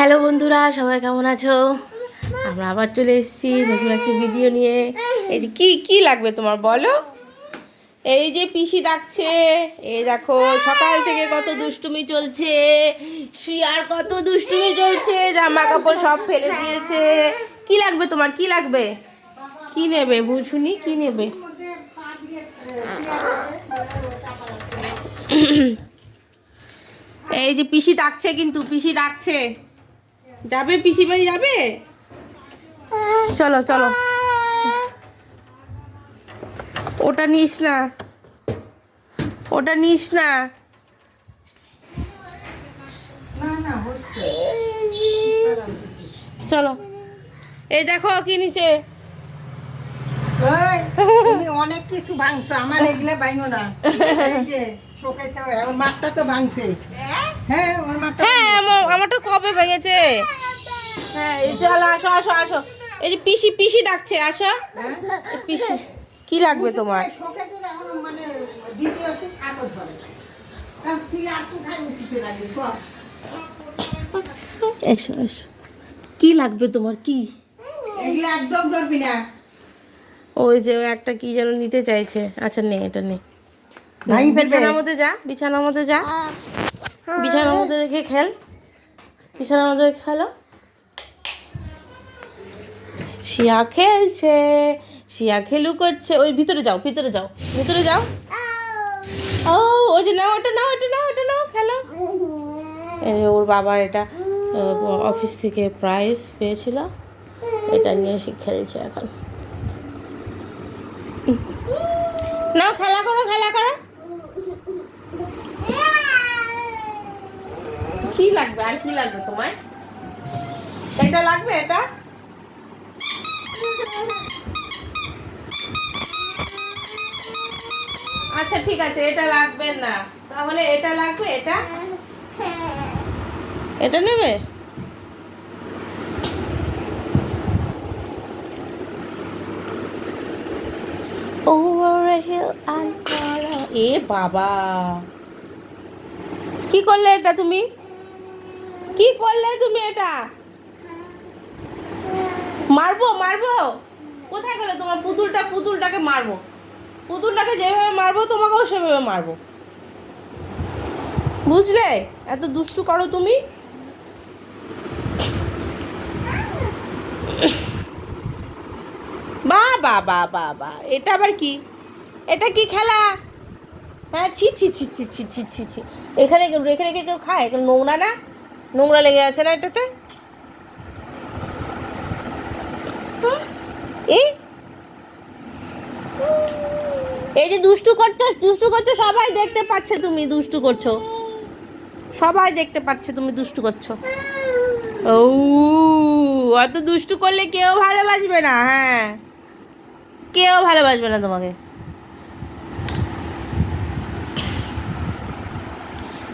Hello বন্ধুরা, সবাই কেমন আছো? আমরা আবার চলে এসেছি নতুন একটি ভিডিও নিয়ে। এই যে কি লাগবে তোমার বলো? এই যে পিসি ডাকছে। এই দেখো সকাল থেকে কত দুষ্টুমি চলছে, শিয়ার কত দুষ্টুমি চলছে, জামা কাপড় সব ফেলে দিয়েছে। কি লাগবে তোমার, কি লাগবে, কি নেবে বুঝুনি, কি নেবে? এই যে পিসি ডাকছে, কিন্তু পিসি ডাকছে। যাবে পিসি বাড়ি যাবে? চলো চলো, ওটা নিস না, ওটা নিস না। চলো, এই দেখো কি নিচে। তুমি অনেক কিছু ভাঙছো, আমার এগুলো ভাঙো না। এই যে শোকেসে ওর মাঠটা তো ভাঙছে। হ্যাঁ ওর মাঠটা। হ্যাঁ আমারটা কবে ভেঙেছে। হ্যাঁ এই চলো, আসো আসো আসো। এই যে পিসি পিসি ডাকছে, আসো। পিসি কি লাগবে তোমার? শোকেসে এখন মানে দ্বিতীয় আছে কাগজ ধরে। তার তুই আর তো খাই উচিতে লাগবে তো। এসো এসো, কি লাগবে তোমার, কি? এগুলো একদম ধরবি না। ওই যে একটা কি যেন নিতে চাইছে। আচ্ছা নে, এটা নে। বিছানার মধ্যে যা, বিছানার মধ্যে যা, বিছানার মধ্যে রেখে খেল, বিছানার মধ্যে রেখে খেলো। শিয়া খেলছে, শিয়া খেলু করছে। ওই ভিতরে যাও, ভিতরে যাও, ভিতরে যাও। ও ওই যে নাও, ওটা নাও, এটা নাও, এটা নাও, খেলো। ওর বাবার এটা অফিস থেকে প্রাইজ পেয়েছিল, এটা নিয়ে এসে খেলছে এখন। নাও খেলা করো, খেলা করো। কি লাগবে, আর কি লাগবে তোমার? এটা লাগবে, এটা আচ্ছা ঠিক আছে, এটা লাগবে না তাহলে এটা লাগবে, এটা এটা নেবে। Over a hill and far away. এ বাবা, কি করলে এটা তুমি, কি করলে তুমি? এটা মারবো মারবো। কোথায় গেলে তোমার পুতুলটা? পুতুলটাকে মারবো, পুতুলটাকে যেভাবে মারবো তোমাকেও সেভাবে মারবো, বুঝলে? এত দুষ্টু করো তুমি। বা বা বা বা বা, এটা আবার কি? এটা কি খেলা? হ্যাঁ ছি ছি ছি ছি ছি ছি ছি ছি। এখানে রেখে রেখে কেউ খায়? এখানে নোংরা না? নোংরা লেগে আছে না এটাতে? এই এই যে দুষ্টু করছো, দুষ্টু করছো, সবাই দেখতে পাচ্ছে তুমি দুষ্টু করছো, সবাই দেখতে পাচ্ছে তুমি দুষ্টু করছো। ও অত দুষ্টু করলে কেউ ভালোবাসবে না। হ্যাঁ, কেউ ভালোবাসবে না তোমাকে।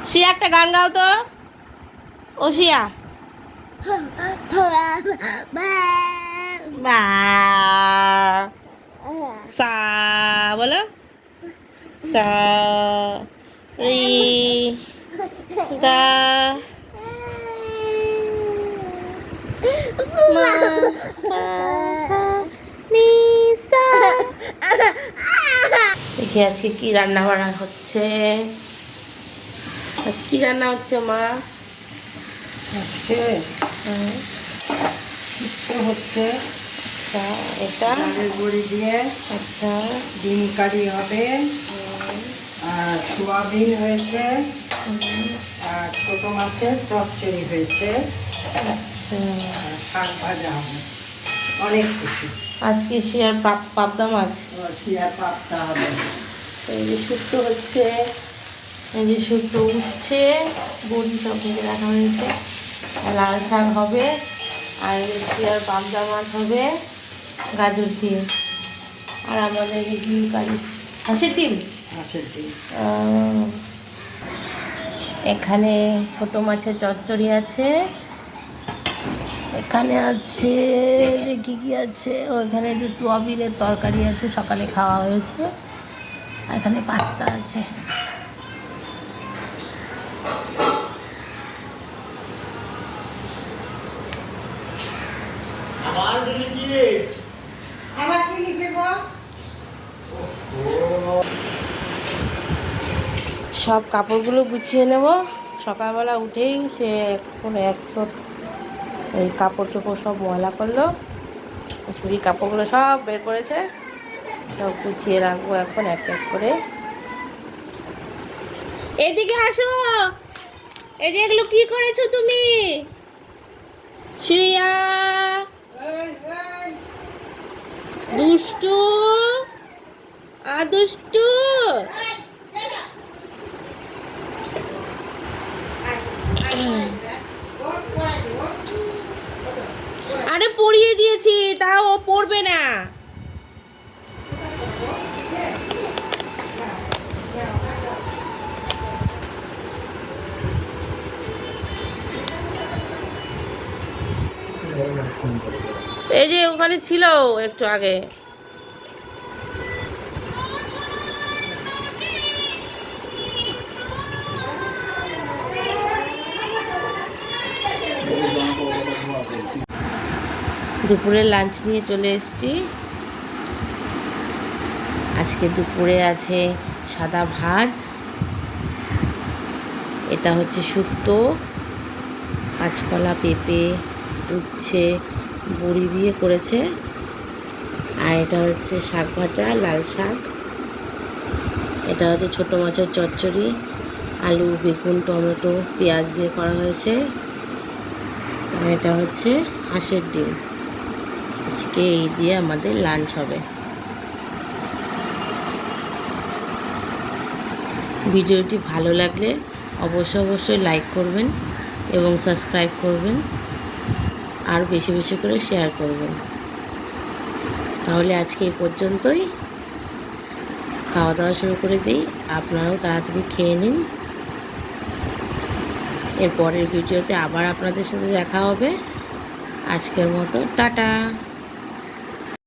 শিয়া একটা গান গাও তো। ও শিয়া, বা সা বলো, সা রি গা মা পা ধা নি সা। দেখি আজকে কি রান্না বান্না হচ্ছে। আজকে কি রান্না হচ্ছে মা? আজকে হচ্ছে আচ্ছা, এটা চালের বড়ি দিয়ে আচ্ছা ডিম কারি হবে, আর সোয়াবিন হয়েছে, আর ছোটো মাছের চচ্চড়ি হয়েছে, আর শাক ভাজা হবে। অনেক কিছু। আজকে শিয়ার পাবদা মাছ, শিয়ার পাপ্তা হবে। এই যে শুক্তো হচ্ছে, এই যে শুক্তো উঠছে, বড়ি সব ভেজে রাখা হয়েছে, আর লাল শাক হবে, আর এই যে শিয়ার পাবদা মাছ হবে গাজর দিয়ে, আর আমাদের এই ডিম কারি, হাঁসের ডিম। মাছের ডিম। এখানে ছোট মাছের চচ্চড়ি আছে, এখানে আছে দেখি কি আছে, ওইখানে যে সোয়াবিনের তরকারি আছে, সকালে খাওয়া হয়েছে, আর এখানে পাস্তা আছে। আবার কি নিছে গো? সব কাপড়গুলো গুছিয়ে নেব। সকালবেলা উঠেই সে এখন এক ছোট এই কাপড় চোপড় সব ময়লা করলো, চুরি কাপড়গুলো সব বের করেছে, সব গুছিয়ে রাখবো এখন এক এক করে। এদিকে আসো, এই যে এগুলো কি করেছো তুমি? শ্রিয়া এই, এই, দুষ্টু দুষ্টু, ওর পড়াই দে, ওর। আরে পড়িয়ে দিয়েছি তাও ও পড়বে না। এই যে ওখানে ছিল একটু আগে। দুপুরে লাঞ্চ নিয়ে চলে এসেছি। আজকে দুপুরে আছে সাদা ভাত, এটা হচ্ছে শুক্তো, কাঁচকলা, পেঁপে, উচ্ছে, বড়ি দিয়ে করেছে, আর এটা হচ্ছে শাক ভাজা, লাল শাক, এটা হচ্ছে ছোটো মাছের চচ্চড়ি, আলু, বেগুন, টমেটো, পেঁয়াজ দিয়ে করা হয়েছে, আর এটা হচ্ছে হাঁসের ডিম। আজকে এই দিয়ে আমাদের লাঞ্চ হবে। ভিডিওটি ভালো লাগলে অবশ্যই লাইক করবেন এবং সাবস্ক্রাইব করবেন, আর বেশি বেশি করে শেয়ার করবেন। তাহলে আজকে এই পর্যন্তই, খাওয়া দাওয়া শুরু করে দিই, আপনারাও তাড়াতাড়ি খেয়ে নিন। এর পরের ভিডিওতে আবার আপনাদের সাথে দেখা হবে। আজকের মতো টাটা।